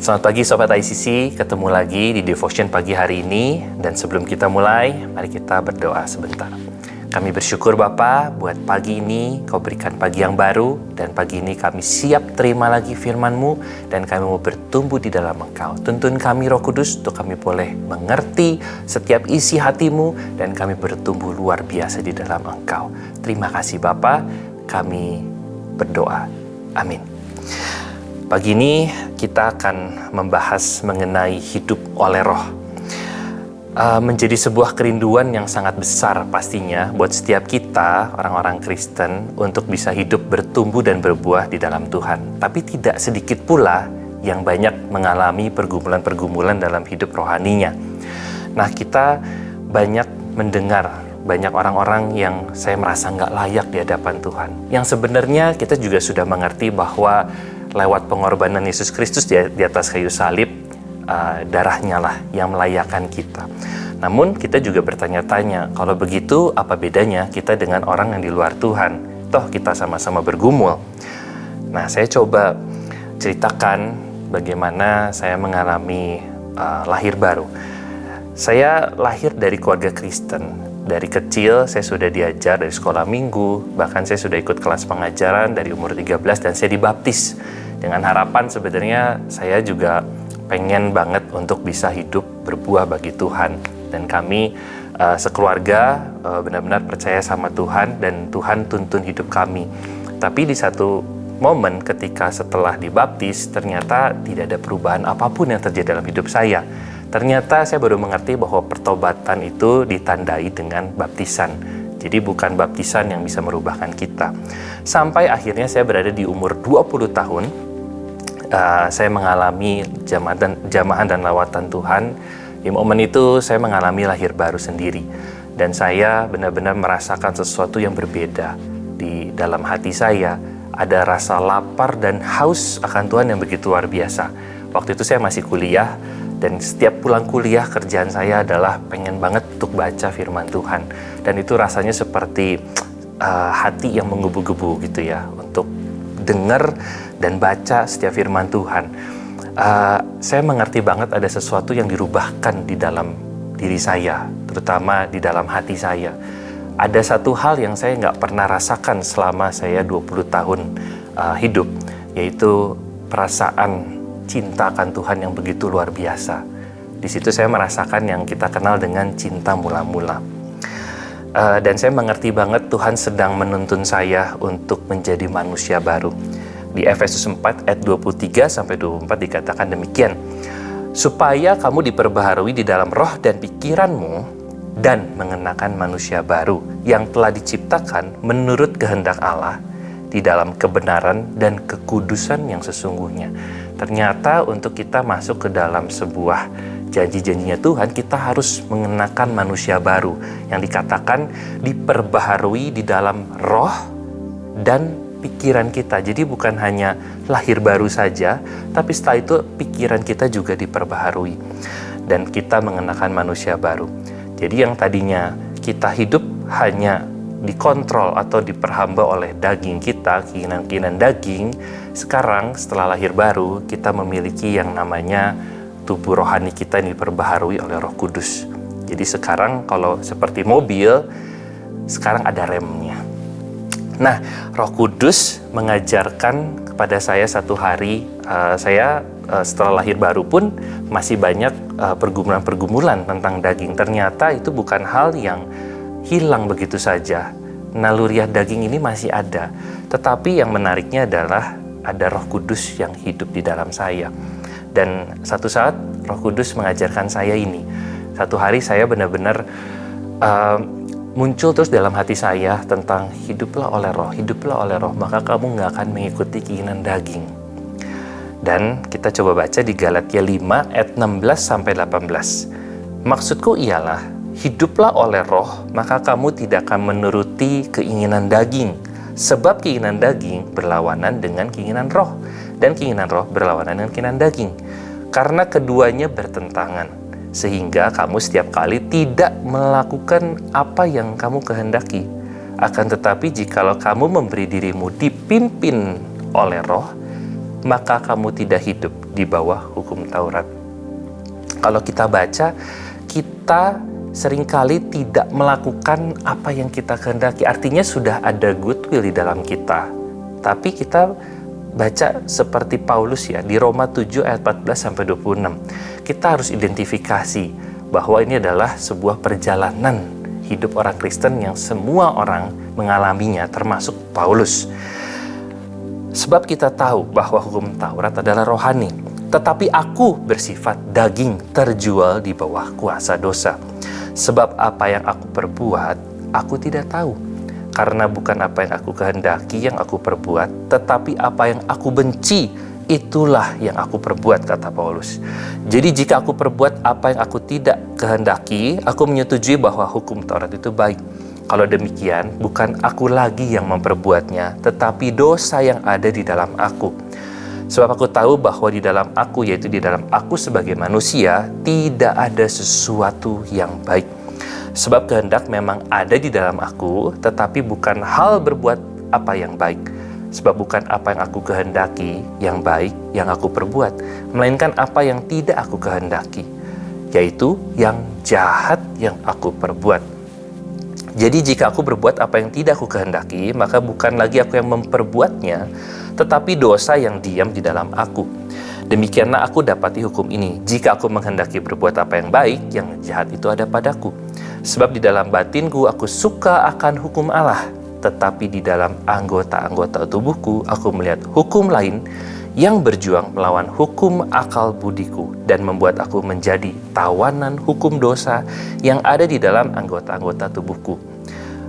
Selamat pagi Sobat ICC, ketemu lagi di Devotion pagi hari ini. Dan sebelum kita mulai, mari kita berdoa sebentar. Kami bersyukur Bapa buat pagi ini Kau berikan pagi yang baru. Dan pagi ini kami siap terima lagi firman-Mu. Dan kami mau bertumbuh di dalam Engkau. Tuntun kami Roh Kudus untuk kami boleh mengerti setiap isi hati-Mu. Dan kami bertumbuh luar biasa di dalam Engkau. Terima kasih Bapa, kami berdoa. Amin. Pagi ini kita akan membahas mengenai hidup oleh Roh. Menjadi sebuah kerinduan yang sangat besar pastinya buat setiap kita, orang-orang Kristen, untuk bisa hidup bertumbuh dan berbuah di dalam Tuhan. Tapi tidak sedikit pula yang banyak mengalami pergumulan-pergumulan dalam hidup rohaninya. Nah, kita banyak mendengar banyak orang-orang yang saya merasa nggak layak di hadapan Tuhan. Yang sebenarnya kita juga sudah mengerti bahwa lewat pengorbanan Yesus Kristus di atas kayu salib, darahnya lah yang melayakkan kita. Namun kita juga bertanya-tanya, kalau begitu apa bedanya kita dengan orang yang di luar Tuhan? Toh kita sama-sama bergumul. Nah, saya coba ceritakan bagaimana saya mengalami lahir baru. Saya lahir dari keluarga Kristen. Dari kecil saya sudah diajar dari sekolah minggu, bahkan saya sudah ikut kelas pengajaran dari umur 13 dan saya dibaptis. Dengan harapan sebenarnya saya juga pengen banget untuk bisa hidup berbuah bagi Tuhan. Dan kami sekeluarga benar-benar percaya sama Tuhan dan Tuhan tuntun hidup kami. Tapi di satu momen ketika setelah dibaptis, ternyata tidak ada perubahan apapun yang terjadi dalam hidup saya. Ternyata saya baru mengerti bahwa pertobatan itu ditandai dengan baptisan. Jadi bukan baptisan yang bisa merubahkan kita. Sampai akhirnya saya berada di umur 20 tahun. Saya mengalami jamahan dan lawatan Tuhan. Di momen itu saya mengalami lahir baru sendiri. Dan saya benar-benar merasakan sesuatu yang berbeda. Di dalam hati saya ada rasa lapar dan haus akan Tuhan yang begitu luar biasa. Waktu itu saya masih kuliah. Dan setiap pulang kuliah kerjaan saya adalah pengen banget untuk baca firman Tuhan. Dan itu rasanya seperti hati yang menggebu-gebu gitu ya. Untuk dengar dan baca setiap firman Tuhan. Saya mengerti banget ada sesuatu yang dirubahkan di dalam diri saya. Terutama di dalam hati saya. Ada satu hal yang saya nggak pernah rasakan selama saya 20 tahun hidup. Yaitu perasaan cinta akan Tuhan yang begitu luar biasa. Di situ saya merasakan yang kita kenal dengan cinta mula-mula. Dan saya mengerti banget Tuhan sedang menuntun saya untuk menjadi manusia baru. Di Efesus 4 ayat 23-24 dikatakan demikian. Supaya kamu diperbaharui di dalam roh dan pikiranmu dan mengenakan manusia baru yang telah diciptakan menurut kehendak Allah di dalam kebenaran dan kekudusan yang sesungguhnya. Ternyata untuk kita masuk ke dalam sebuah janji-janjinya Tuhan, kita harus mengenakan manusia baru yang dikatakan diperbaharui di dalam roh dan pikiran kita. Jadi bukan hanya lahir baru saja, tapi setelah itu pikiran kita juga diperbaharui dan kita mengenakan manusia baru. Jadi yang tadinya kita hidup hanya dikontrol atau diperhamba oleh daging kita, keinginan-keinginan daging, sekarang setelah lahir baru kita memiliki yang namanya tubuh rohani kita yang diperbaharui oleh Roh Kudus. Jadi sekarang kalau seperti mobil, sekarang ada remnya. Nah, Roh Kudus mengajarkan kepada saya satu hari, saya setelah lahir baru pun masih banyak pergumulan-pergumulan tentang daging. Ternyata itu bukan hal yang hilang begitu saja. Naluriah daging ini masih ada. Tetapi yang menariknya adalah ada Roh Kudus yang hidup di dalam saya. Dan satu saat Roh Kudus mengajarkan saya ini. Satu hari saya benar-benar muncul terus dalam hati saya tentang hiduplah oleh roh, maka kamu nggak akan mengikuti keinginan daging. Dan kita coba baca di Galatia 5 ayat 16-18. Maksudku ialah, hiduplah oleh roh, maka kamu tidak akan menuruti keinginan daging. Sebab keinginan daging berlawanan dengan keinginan roh, dan keinginan roh berlawanan dengan keinginan daging. Karena keduanya bertentangan, sehingga kamu setiap kali tidak melakukan apa yang kamu kehendaki. Akan tetapi jikalau kamu memberi dirimu dipimpin oleh roh, maka kamu tidak hidup di bawah hukum Taurat. Kalau kita baca, kita seringkali tidak melakukan apa yang kita kehendaki. Artinya sudah ada goodwill di dalam kita. Tapi kita baca seperti Paulus ya, di Roma 7 ayat 14-26. Kita harus identifikasi bahwa ini adalah sebuah perjalanan hidup orang Kristen yang semua orang mengalaminya, termasuk Paulus. Sebab kita tahu bahwa hukum Taurat adalah rohani, tetapi aku bersifat daging, terjual di bawah kuasa dosa. Sebab apa yang aku perbuat, aku tidak tahu. Karena bukan apa yang aku kehendaki yang aku perbuat, tetapi apa yang aku benci, itulah yang aku perbuat, kata Paulus. Jadi jika aku perbuat apa yang aku tidak kehendaki, aku menyetujui bahwa hukum Taurat itu baik. Kalau demikian, bukan aku lagi yang memperbuatnya, tetapi dosa yang ada di dalam aku. Sebab aku tahu bahwa di dalam aku, yaitu di dalam aku sebagai manusia, tidak ada sesuatu yang baik. Sebab kehendak memang ada di dalam aku, tetapi bukan hal berbuat apa yang baik. Sebab bukan apa yang aku kehendaki yang baik yang aku perbuat, melainkan apa yang tidak aku kehendaki, yaitu yang jahat yang aku perbuat. Jadi jika aku berbuat apa yang tidak aku kehendaki, maka bukan lagi aku yang memperbuatnya, tetapi dosa yang diam di dalam aku. Demikianlah aku dapati hukum ini: jika aku menghendaki berbuat apa yang baik, yang jahat itu ada padaku. Sebab di dalam batinku aku suka akan hukum Allah, tetapi di dalam anggota-anggota tubuhku aku melihat hukum lain yang berjuang melawan hukum akal budiku dan membuat aku menjadi tawanan hukum dosa yang ada di dalam anggota-anggota tubuhku.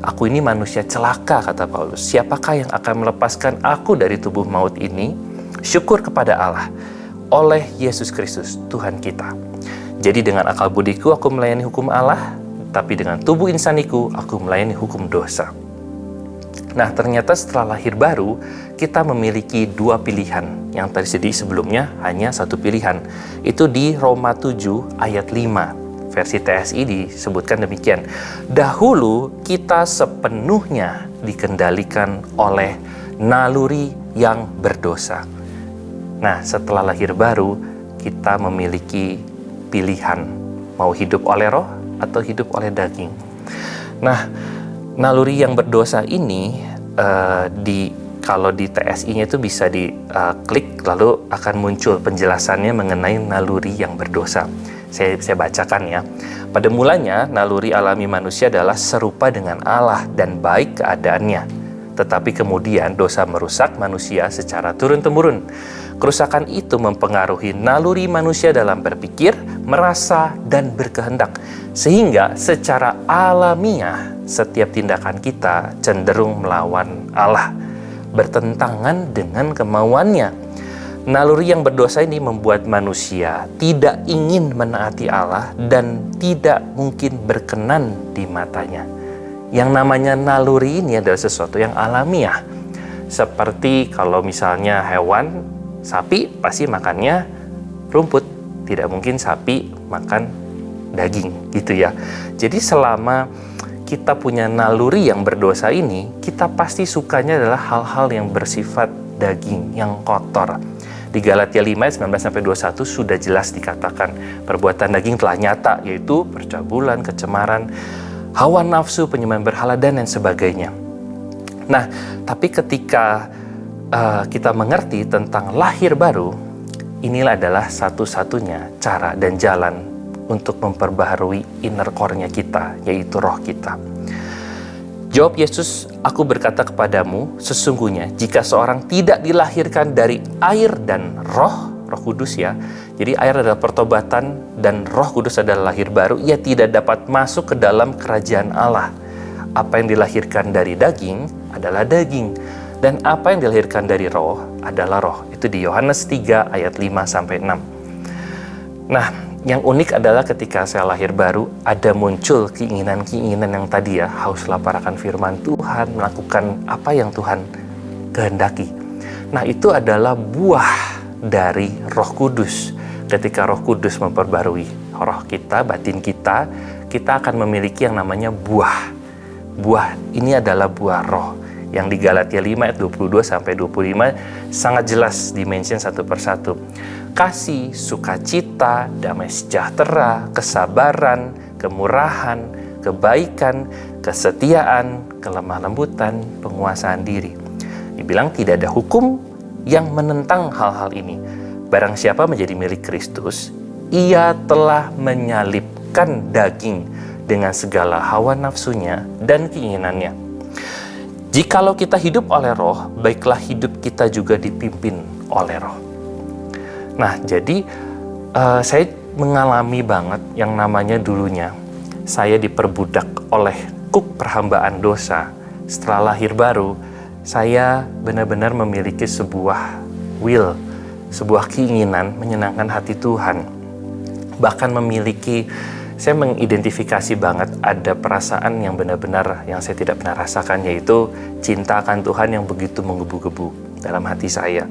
Aku ini manusia celaka, kata Paulus. Siapakah yang akan melepaskan aku dari tubuh maut ini? Syukur kepada Allah oleh Yesus Kristus Tuhan kita. Jadi dengan akal budiku aku melayani hukum Allah, tapi dengan tubuh insaniku aku melayani hukum dosa. Nah, ternyata setelah lahir baru, kita memiliki dua pilihan. Yang tadi sebelumnya hanya satu pilihan. Itu di Roma 7 ayat 5. Versi TSI disebutkan demikian. Dahulu kita sepenuhnya dikendalikan oleh naluri yang berdosa. Nah, setelah lahir baru, kita memiliki pilihan. Mau hidup oleh roh atau hidup oleh daging. Nah, naluri yang berdosa ini kalau di TSI-nya itu bisa diklik lalu akan muncul penjelasannya mengenai naluri yang berdosa. Saya bacakan ya. Pada mulanya naluri alami manusia adalah serupa dengan Allah dan baik keadaannya. Tetapi kemudian dosa merusak manusia secara turun-temurun. Kerusakan itu mempengaruhi naluri manusia dalam berpikir, merasa, dan berkehendak. Sehingga secara alamiah setiap tindakan kita cenderung melawan Allah, bertentangan dengan kemauannya. Naluri yang berdosa ini membuat manusia tidak ingin menaati Allah dan tidak mungkin berkenan di matanya. Yang namanya naluri ini adalah sesuatu yang alamiah. Seperti kalau misalnya hewan, sapi pasti makannya rumput. Tidak mungkin sapi makan daging gitu ya. Jadi selama kita punya naluri yang berdosa ini, kita pasti sukanya adalah hal-hal yang bersifat daging, yang kotor. Di Galatia 5 ayat 19-21 sudah jelas dikatakan perbuatan daging telah nyata, yaitu percabulan, kecemaran, hawa nafsu, penyembahan berhala, dan lain sebagainya. Nah, tapi ketika kita mengerti tentang lahir baru, inilah adalah satu-satunya cara dan jalan untuk memperbaharui inner core-nya kita, yaitu roh kita. Jawab Yesus, aku berkata kepadamu, sesungguhnya jika seorang tidak dilahirkan dari air dan roh kudus ya, jadi air adalah pertobatan dan roh kudus adalah lahir baru, ia tidak dapat masuk ke dalam kerajaan Allah. Apa yang dilahirkan dari daging adalah daging, dan apa yang dilahirkan dari roh adalah roh. Itu di Yohanes 3 ayat 5-6. Nah, yang unik adalah ketika saya lahir baru, ada muncul keinginan-keinginan yang tadi ya, haus lapar akan firman Tuhan, melakukan apa yang Tuhan kehendaki. Nah, itu adalah buah dari Roh Kudus. Ketika Roh Kudus memperbarui roh kita, batin kita, kita akan memiliki yang namanya buah. Buah ini adalah buah roh. Yang di Galatia 5 ayat 22-25 sangat jelas dimention satu persatu. kasih, sukacita, damai sejahtera, kesabaran, kemurahan, kebaikan, kesetiaan, kelemah lembutan, penguasaan diri. Dibilang tidak ada hukum yang menentang hal-hal ini. Barang siapa menjadi milik Kristus, ia telah menyalibkan daging dengan segala hawa nafsunya dan keinginannya. Jikalau kita hidup oleh Roh, baiklah hidup kita juga dipimpin oleh Roh. Nah, jadi saya mengalami banget yang namanya dulunya saya diperbudak oleh kuk perhambaan dosa. Setelah lahir baru, saya benar-benar memiliki sebuah will, sebuah keinginan menyenangkan hati Tuhan. Bahkan saya mengidentifikasi banget ada perasaan yang benar-benar yang saya tidak pernah rasakan, yaitu cinta akan Tuhan yang begitu menggebu-gebu dalam hati saya.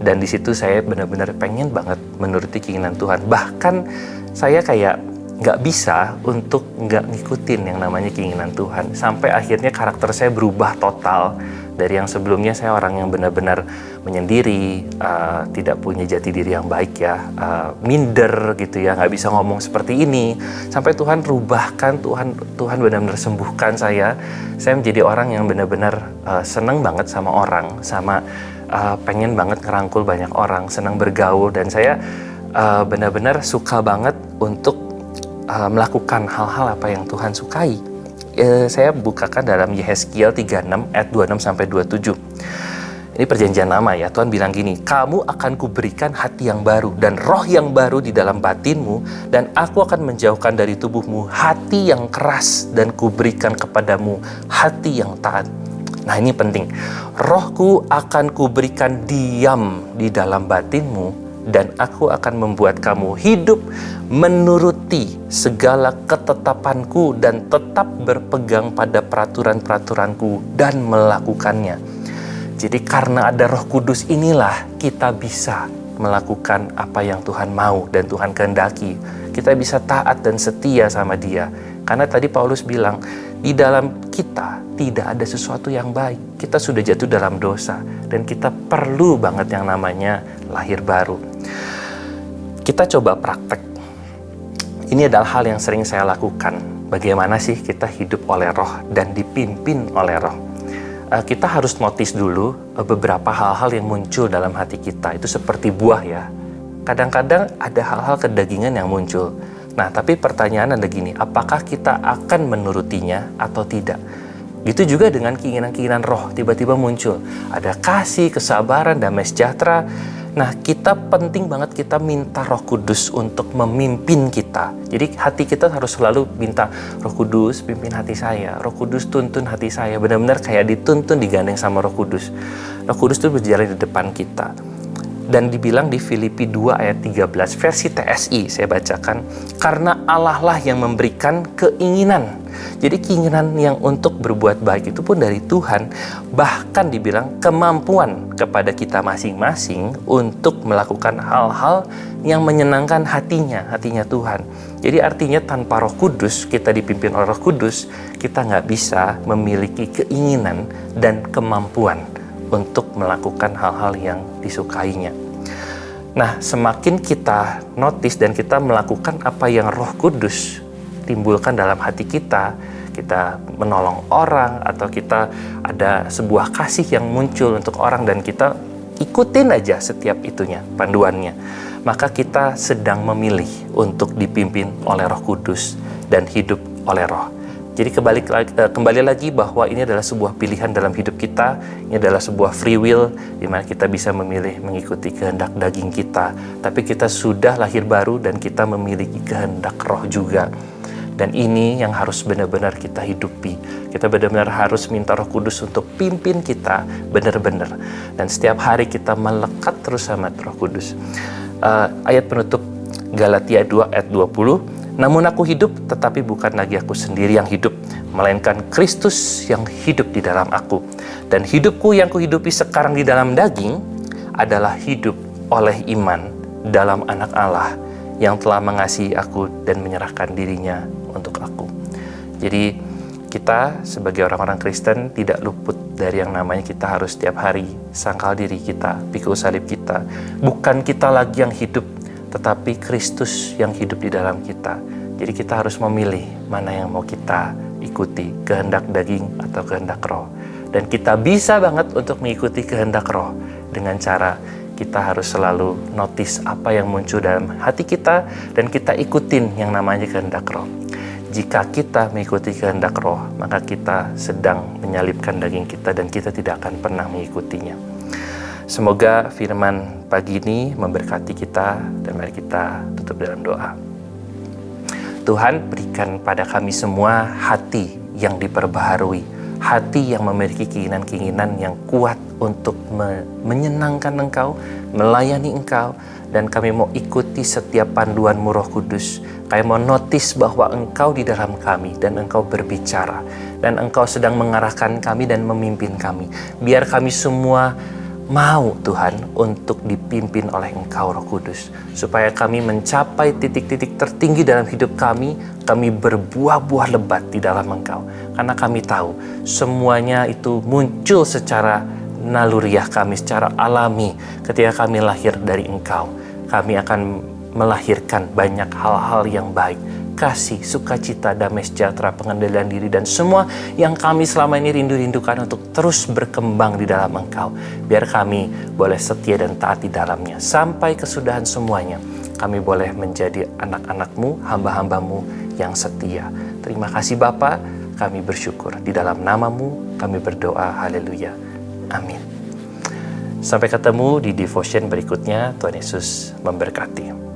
Dan di situ saya benar-benar pengen banget menuruti keinginan Tuhan. Bahkan saya kayak nggak bisa untuk nggak ngikutin yang namanya keinginan Tuhan. Sampai akhirnya karakter saya berubah total. Dari yang sebelumnya saya orang yang benar-benar menyendiri, tidak punya jati diri yang baik ya, minder gitu ya, nggak bisa ngomong seperti ini. Sampai Tuhan rubahkan, Tuhan benar-benar sembuhkan saya. Saya menjadi orang yang benar-benar seneng banget sama orang, pengen banget ngerangkul banyak orang, senang bergaul, dan saya benar-benar suka banget untuk melakukan hal-hal apa yang Tuhan sukai. Saya bukakan dalam Yehezkiel 36 ayat 26 sampai 27. Ini perjanjian lama ya. Tuhan bilang gini, "Kamu akan kuberikan hati yang baru dan roh yang baru di dalam batinmu, dan aku akan menjauhkan dari tubuhmu hati yang keras dan kuberikan kepadamu hati yang taat." Nah, ini penting. "Rohku akan kuberikan diam di dalam batinmu, dan aku akan membuat kamu hidup menuruti segala ketetapanku dan tetap berpegang pada peraturan-peraturanku dan melakukannya." Jadi karena ada Roh Kudus inilah kita bisa melakukan apa yang Tuhan mau dan Tuhan kehendaki. Kita bisa taat dan setia sama Dia. Karena tadi Paulus bilang, di dalam kita tidak ada sesuatu yang baik. Kita sudah jatuh dalam dosa dan kita perlu banget yang namanya lahir baru. Kita coba praktek. Ini adalah hal yang sering saya lakukan. Bagaimana sih kita hidup oleh Roh dan dipimpin oleh Roh? Kita harus notice dulu beberapa hal-hal yang muncul dalam hati kita. Itu seperti buah ya. Kadang-kadang ada hal-hal kedagingan yang muncul. Nah, tapi pertanyaan ada gini, apakah kita akan menurutinya atau tidak? Gitu juga dengan keinginan-keinginan roh tiba-tiba muncul. Ada kasih, kesabaran, damai sejahtera. Nah, kita penting banget kita minta Roh Kudus untuk memimpin kita. Jadi hati kita harus selalu minta, Roh Kudus pimpin hati saya, Roh Kudus tuntun hati saya. Benar-benar kayak dituntun, digandeng sama Roh Kudus. Roh Kudus itu berjalan di depan kita. Dan dibilang di Filipi 2 ayat 13 versi TSI, saya bacakan, karena Allah lah yang memberikan keinginan. Jadi keinginan yang untuk berbuat baik itu pun dari Tuhan. Bahkan dibilang kemampuan kepada kita masing-masing untuk melakukan hal-hal yang menyenangkan hatinya Tuhan. Jadi artinya tanpa Roh Kudus, kita dipimpin oleh Roh Kudus, kita nggak bisa memiliki keinginan dan kemampuan untuk melakukan hal-hal yang disukainya. Nah, semakin kita notice dan kita melakukan apa yang Roh Kudus timbulkan dalam hati kita menolong orang, atau kita ada sebuah kasih yang muncul untuk orang dan kita ikutin aja setiap itunya, panduannya, maka kita sedang memilih untuk dipimpin oleh Roh Kudus dan hidup oleh Roh. Jadi kembali lagi bahwa ini adalah sebuah pilihan dalam hidup kita. Ini adalah sebuah free will di mana kita bisa memilih mengikuti kehendak daging kita. Tapi kita sudah lahir baru dan kita memiliki kehendak Roh juga. Dan ini yang harus benar-benar kita hidupi. Kita benar-benar harus minta Roh Kudus untuk pimpin kita benar-benar. Dan setiap hari kita melekat terus sama Roh Kudus. Ayat penutup Galatia 2 ayat 20. Namun aku hidup, tetapi bukan lagi aku sendiri yang hidup, melainkan Kristus yang hidup di dalam aku. Dan hidupku yang kuhidupi sekarang di dalam daging adalah hidup oleh iman dalam Anak Allah yang telah mengasihi aku dan menyerahkan dirinya untuk aku. Jadi Kita sebagai orang-orang Kristen tidak luput dari yang namanya kita harus setiap hari sangkal diri kita, pikul salib kita. Bukan kita lagi yang hidup, tetapi Kristus yang hidup di dalam kita. Jadi kita harus memilih mana yang mau kita ikuti, kehendak daging atau kehendak roh. Dan kita bisa banget untuk mengikuti kehendak roh dengan cara kita harus selalu notice apa yang muncul dalam hati kita dan kita ikutin yang namanya kehendak roh. Jika kita mengikuti kehendak roh, maka kita sedang menyalibkan daging kita dan kita tidak akan pernah mengikutinya. Semoga firman pagi ini memberkati kita dan mari kita tutup dalam doa. Tuhan, berikan pada kami semua hati yang diperbaharui, hati yang memiliki keinginan-keinginan yang kuat untuk menyenangkan Engkau, melayani Engkau, dan kami mau ikuti setiap panduan-Mu Roh Kudus. Kami mau notice bahwa Engkau di dalam kami dan Engkau berbicara dan Engkau sedang mengarahkan kami dan memimpin kami. Biar kami semua mau Tuhan untuk dipimpin oleh Engkau Roh Kudus, supaya kami mencapai titik-titik tertinggi dalam hidup kami berbuah-buah lebat di dalam Engkau. Karena kami tahu semuanya itu muncul secara naluriah kami, secara alami ketika kami lahir dari Engkau. Kami akan melahirkan banyak hal-hal yang baik, kasih, sukacita, damai sejahtera, pengendalian diri, dan semua yang kami selama ini rindu-rindukan untuk terus berkembang di dalam Engkau. Biar kami boleh setia dan taat di dalamnya. Sampai kesudahan semuanya, kami boleh menjadi anak-anak-Mu, hamba-hamba-Mu yang setia. Terima kasih Bapa, kami bersyukur. Di dalam nama-Mu kami berdoa, haleluya. Amin. Sampai ketemu di devotion berikutnya. Tuhan Yesus memberkati.